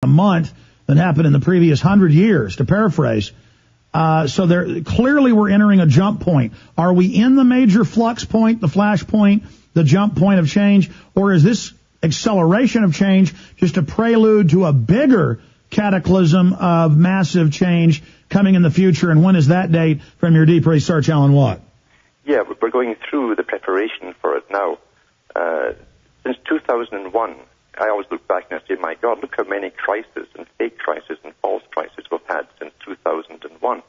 a month than happened in the previous 100 years, to paraphrase. So clearly we're entering a jump point. Are we in the major flux point, the flash point, the jump point of change, or is this acceleration of change just a prelude to a bigger cataclysm of massive change coming in the future? And when is that date from your deep research, Alan Watt? Yeah, we're going through the preparation for it now. Since 2001, I always look back and I say, my God, look how many crises and fake crises and false crises we've had since 2001.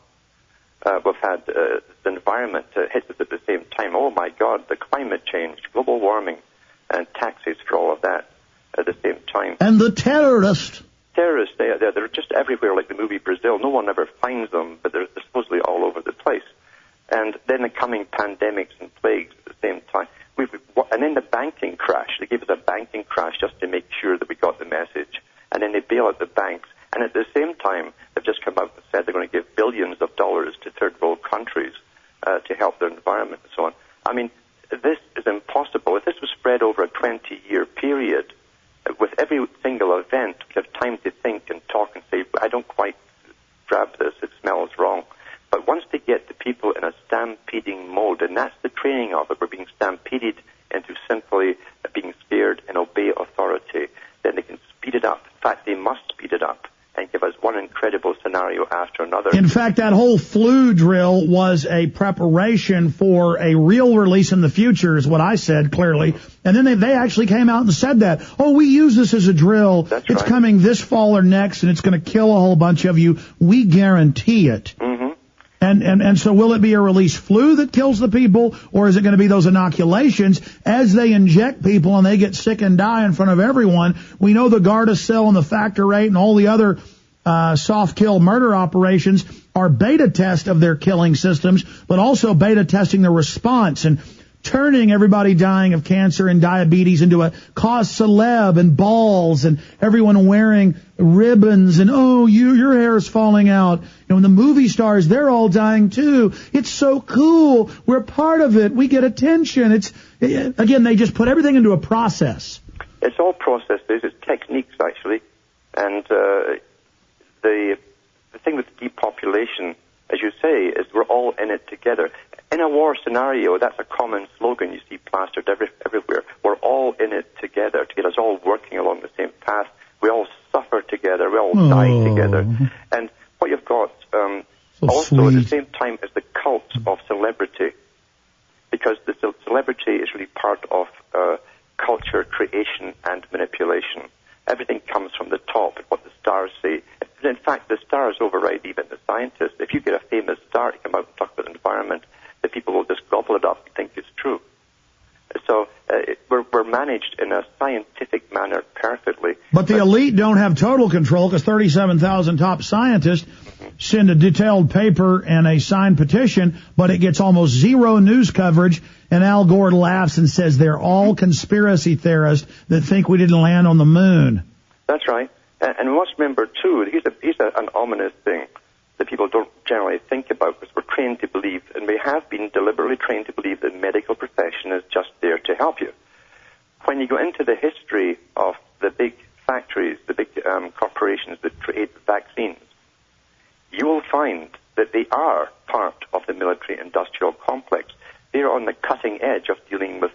We've had the environment hit us at the same time. Oh, my God, the climate change, global warming, and taxes for all of that at the same time. And the terrorists. Terrorists, they're just everywhere, like the movie Brazil. No one ever finds them, but they're supposedly all over the place. And then the coming pandemics and plagues at the same time. And then the banking crash. They gave us a banking crash just to make sure that we got the message. And then they bail out the banks. And at the same time, they've just come out and said they're going to give billions of dollars to third world countries to help their environment and so on. I mean, this is impossible. If this was spread over a 20-year period, with every single event, we have time to think and talk and say, I don't quite grab this, it smells wrong. But once they get the people in a stampeding mode, and that's the training of it, we're being stampeded into simply being scared and obey authority, then they can speed it up. In fact, they must speed it up and give us one incredible scenario after another. In fact, that whole flu drill was a preparation for a real release in the future, is what I said, clearly. And then they actually came out and said that. Oh, we use this as a drill. That's it's right. Coming this fall or next, and it's going to kill a whole bunch of you. We guarantee it. Mm-hmm. And so will it be a release flu that kills the people, or is it going to be those inoculations as they inject people and they get sick and die in front of everyone? We know the Gardasil and the factor rate and all the other soft kill murder operations are beta test of their killing systems, but also beta testing the response and turning everybody dying of cancer and diabetes into a cause celeb and balls and everyone wearing ribbons and, oh, your hair is falling out. You know, and the movie stars, they're all dying too. It's so cool. We're part of it. We get attention. Again, they just put everything into a process. It's all processes. It's techniques, actually. And the thing with depopulation, as you say, is we're all in it together. In a war scenario, that's a common slogan you see plastered everywhere. We're all in it together to get us all working along the same path. We all suffer together. We all die together. And what you've got also sweet. at the same time is the cult of celebrity, because the celebrity is really part of culture, creation, and manipulation. Everything comes from the top, what the stars say. In fact, the stars override even the scientists. If you get a famous star to come out and talk about the environment, the people will just gobble it up and think it's true. So we're managed in a scientific manner perfectly. But the elite don't have total control, because 37,000 top scientists send a detailed paper and a signed petition, but it gets almost zero news coverage, and Al Gore laughs and says they're all conspiracy theorists that think we didn't land on the moon. That's right. And we must remember, too, here's an ominous thing that people don't generally think about, because we're trained to believe, and we have been deliberately trained to believe, that the medical profession is just there to help you. When you go into the history of the big factories, the big corporations that create vaccines, you will find that they are part of the military-industrial complex. They're on the cutting edge of dealing with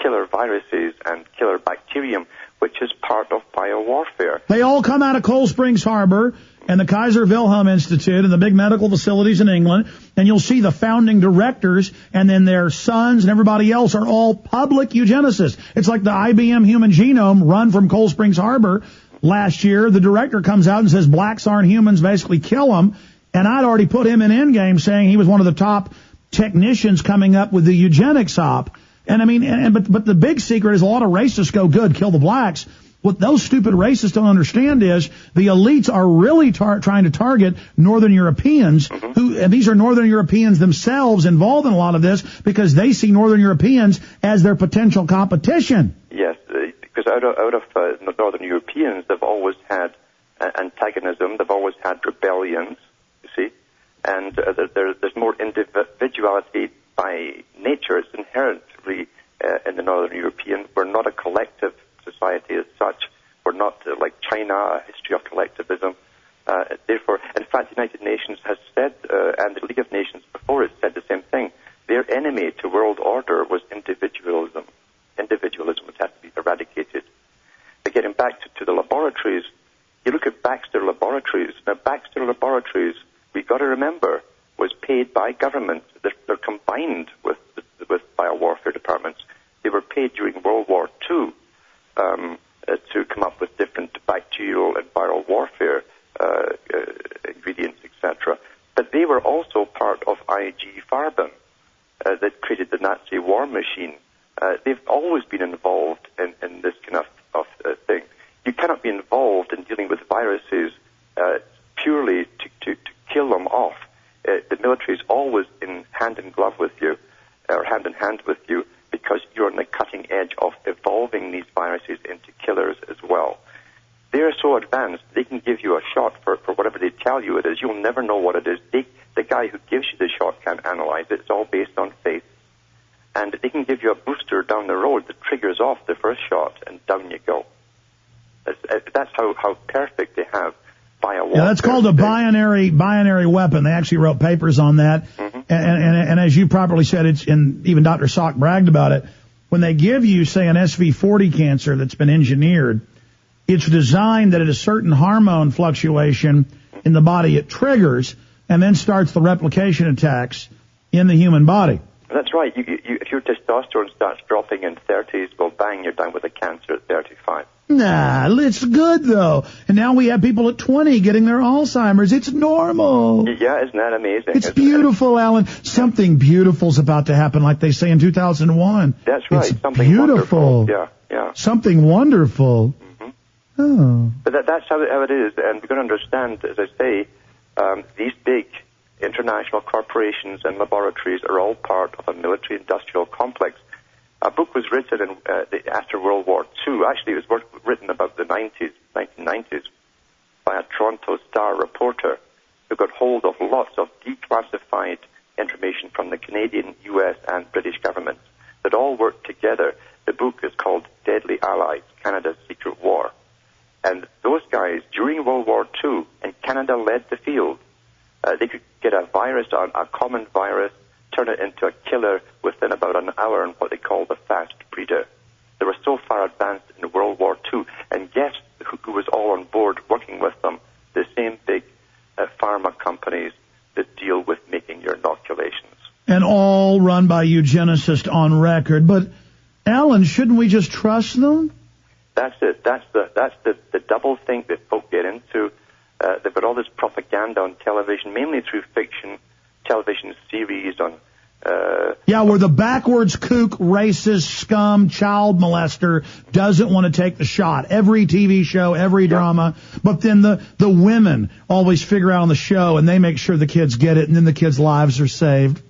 killer viruses and killer bacterium, which is part of biowarfare. They all come out of Cold Springs Harbor and the Kaiser Wilhelm Institute and the big medical facilities in England, and you'll see the founding directors and then their sons and everybody else are all public eugenicists. It's like the IBM human genome run from Cold Springs Harbor. Last year, the director comes out and says blacks aren't humans, basically kill them, and I'd already put him in Endgame saying he was one of the top technicians coming up with the eugenics op. And I mean, but the big secret is a lot of racists go, good, kill the blacks. What those stupid racists don't understand is the elites are really trying to target Northern Europeans, and these are Northern Europeans themselves involved in a lot of this, because they see Northern Europeans as their potential competition. Yes, because out of Northern Europeans, they've always had antagonism, they've always had rebellions, you see, and there's more individuality by nature. It's inherently in the Northern European. We're not a collective society as such. We're not like China, a history of collectivism. Therefore, in fact, the United Nations has said, and the League of Nations before it said the same thing. Their enemy to world order was individualism. Individualism which has to be eradicated. But getting back to the laboratories, you look at Baxter Laboratories. Now, Baxter Laboratories, we've got to remember, was paid by government. They're combined with biowarfare departments. They were paid during World War II to come up with different bacterial and viral warfare ingredients, etc. But they were also part of IG Farben that created the Nazi war machine. They've always been involved in this kind of thing. You cannot be involved in dealing with viruses purely to kill them off. The military is always in hand in glove with you, or hand in hand with you, because you're on the cutting edge of evolving these viruses into killers as well. They're so advanced, they can give you a shot for whatever they tell you it is. You'll never know what it is. The guy who gives you the shot can't analyze it. It's all based on faith. And they can give you a booster down the road that triggers off the first shot, and down you go. That's how perfect they have biowarfare. Yeah, that's called a binary weapon. They actually wrote papers on that. Mm-hmm. And as you properly said, and even Dr. Salk bragged about it, when they give you, say, an SV40 cancer that's been engineered, it's designed that at a certain hormone fluctuation in the body, it triggers and then starts the replication attacks in the human body. That's right. If your testosterone starts dropping in 30s, well, bang, you're down with a cancer at 35. Nah, it's good, though. And now we have people at 20 getting their Alzheimer's. It's normal. Yeah, isn't that amazing? It's beautiful, Alan. Something beautiful's about to happen, like they say in 2001. That's right. It's something beautiful. Wonderful. Yeah. Something wonderful. Mm-hmm. Oh. But that's how it is. And we've got to understand, as I say, these big international corporations and laboratories are all part of a military-industrial complex. A book was written after World War II. Actually, it was written about the 1990s, by a Toronto Star reporter who got hold of lots of declassified information from the Canadian, U.S., and British governments that all worked together. The book is called Deadly Allies, Canada's Secret War. And those guys, during World War II, and Canada led the field, they could get a virus, a common virus, turn it into a killer within about an hour in what they call the fast breeder. They were so far advanced in World War II, and guess who was all on board working with them? The same big pharma companies that deal with making your inoculations. And all run by eugenicists on record. But, Alan, shouldn't we just trust them? That's it. That's the double thing that folk get into. They've got all this propaganda on television, mainly through fiction, television series on... where the backwards kook, racist, scum, child molester doesn't want to take the shot. Every TV show, every drama. But then the women always figure out on the show, and they make sure the kids get it, and then the kids' lives are saved.